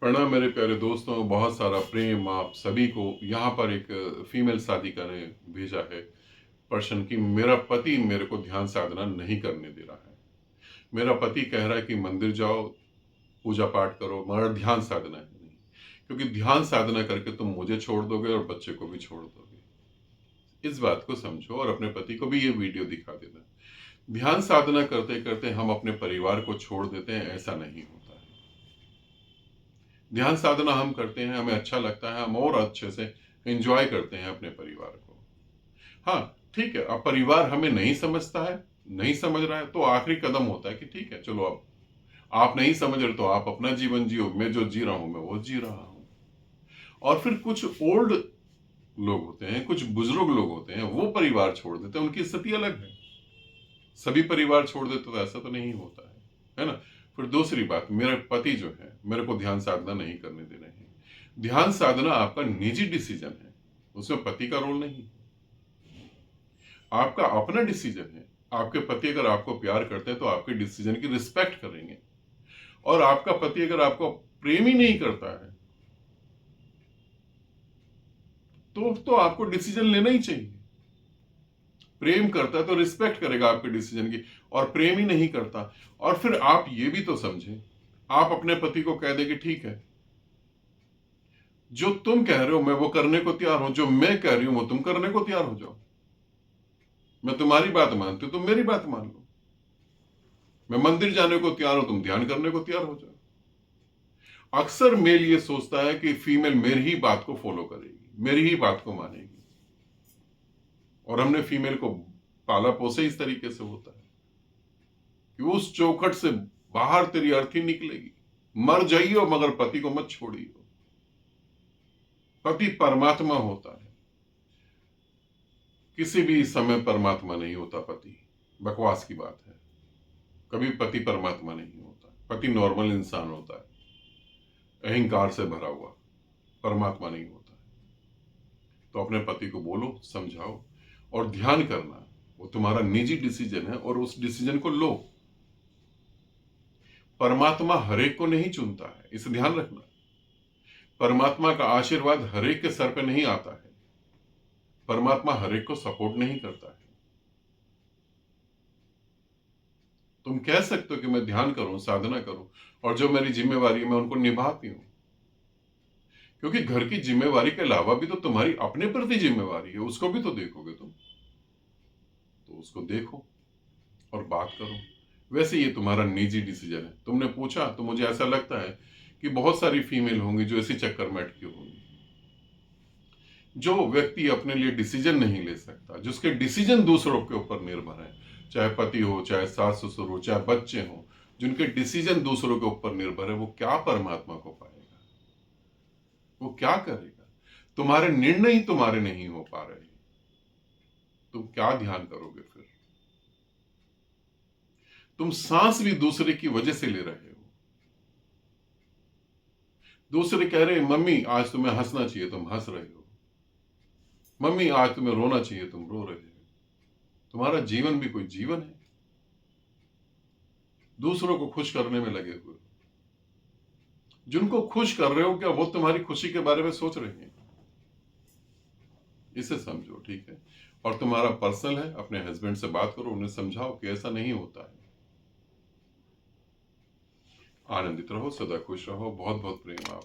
प्रणाम मेरे प्यारे दोस्तों, बहुत सारा प्रेम आप सभी को। यहाँ पर एक फीमेल साधिका ने भेजा है प्रश्न कि मेरा पति मेरे को ध्यान साधना नहीं करने दे रहा है। मेरा पति कह रहा है कि मंदिर जाओ, पूजा पाठ करो, मगर ध्यान साधना है नहीं, क्योंकि ध्यान साधना करके तुम मुझे छोड़ दोगे और बच्चे को भी छोड़ दोगे। इस बात को समझो और अपने पति को भी ये वीडियो दिखा देना। ध्यान साधना करते करते हम अपने परिवार को छोड़ देते हैं, ऐसा नहीं होता है। ध्यान साधना हम करते हैं, हमें अच्छा लगता है, हम और अच्छे से एंजॉय करते हैं अपने परिवार को। हाँ, ठीक है, अब परिवार हमें नहीं समझता है, नहीं समझ रहा है, तो आखिरी कदम होता है कि ठीक है, चलो अब आप नहीं समझ रहे तो आप अपना जीवन जियो, मैं जो जी रहा हूं मैं वो जी रहा हूं। और फिर कुछ ओल्ड लोग होते हैं, कुछ बुजुर्ग लोग होते हैं, वो परिवार छोड़ देते हैं, उनकी स्थिति अलग है। सभी परिवार छोड़ देते तो ऐसा तो नहीं होता है ना। फिर दूसरी बात, मेरे पति जो है मेरे को ध्यान साधना नहीं करने दे रहे हैं। ध्यान साधना आपका निजी डिसीजन है, उसमें पति का रोल नहीं है, आपका अपना डिसीजन है। आपके पति अगर आपको प्यार करते हैं तो आपके डिसीजन की रिस्पेक्ट करेंगे, और आपका पति अगर आपको प्रेम ही नहीं करता है तो आपको डिसीजन लेना ही चाहिए। प्रेम करता है तो रिस्पेक्ट करेगा आपके डिसीजन की, और प्रेम ही नहीं करता, और फिर आप ये भी तो समझें, आप अपने पति को कह दे कि ठीक है, जो तुम कह रहे हो मैं वो करने को तैयार हूं, जो मैं कह रही हूं वो तुम करने को तैयार हो जाओ। मैं तुम्हारी बात मानती हूं, तुम मेरी बात मान लो। मैं मंदिर जाने को तैयार हूं, तुम ध्यान करने को तैयार हो जाओ। अक्सर मेल ये सोचता है कि फीमेल मेरी ही बात को फॉलो करेगी, मेरी ही बात को मानेगी, और हमने फीमेल को पाला पोसे इस तरीके से होता है कि उस चौखट से बाहर तेरी अर्थी निकलेगी, मर जाइयो मगर पति को मत छोड़ियो। पति परमात्मा होता है, किसी भी समय परमात्मा नहीं होता पति, बकवास की बात है। कभी पति परमात्मा नहीं होता, पति नॉर्मल इंसान होता है, अहंकार से भरा हुआ, परमात्मा नहीं होता है। तो अपने पति को बोलो, समझाओ, और ध्यान करना वो तुम्हारा निजी डिसीजन है, और उस डिसीजन को लो। परमात्मा हरेक को नहीं चुनता है, इसे ध्यान रखना। परमात्मा का आशीर्वाद हरेक के सर पे नहीं आता है, परमात्मा हरेक को सपोर्ट नहीं करता है। तुम कह सकते हो कि मैं ध्यान करूं, साधना करूं, और जो मेरी जिम्मेवारी है मैं उनको निभाती हूं, क्योंकि घर की जिम्मेवारी के अलावा भी तो तुम्हारी अपने प्रति जिम्मेवारी है, उसको भी तो देखोगे तुम। तो उसको देखो और बात करो। वैसे ये तुम्हारा निजी डिसीजन है, तुमने पूछा तो मुझे ऐसा लगता है कि बहुत सारी फीमेल होंगी जो इसी चक्कर में अटकी होंगी। जो व्यक्ति अपने लिए डिसीजन नहीं ले सकता, जिसके डिसीजन दूसरों के ऊपर निर्भर है, चाहे पति हो, चाहे सास ससुर हो, चाहे बच्चे हो, जिनके डिसीजन दूसरों के ऊपर निर्भर है, वो क्या परमात्मा को पाएगा? वो क्या करेगा? तुम्हारे निर्णय ही तुम्हारे नहीं हो पा रहे, तुम क्या ध्यान करोगे फिर? तुम सांस भी दूसरे की वजह से ले रहे हो। दूसरे कह रहे हैं मम्मी आज तुम्हें हंसना चाहिए, तुम हंस रहे हो। मम्मी आज तुम्हें रोना चाहिए, तुम रो रहे हो। तुम्हारा जीवन भी कोई जीवन है, दूसरों को खुश करने में लगे हुए। जिनको खुश कर रहे हो, क्या वो तुम्हारी खुशी के बारे में सोच रहे हैं? इसे समझो, ठीक है। और तुम्हारा पर्सनल है, अपने हस्बैंड से बात करो, उन्हें समझाओ कि ऐसा नहीं होता है। आनंदित रहो, सदा खुश रहो, बहुत बहुत प्रेम आप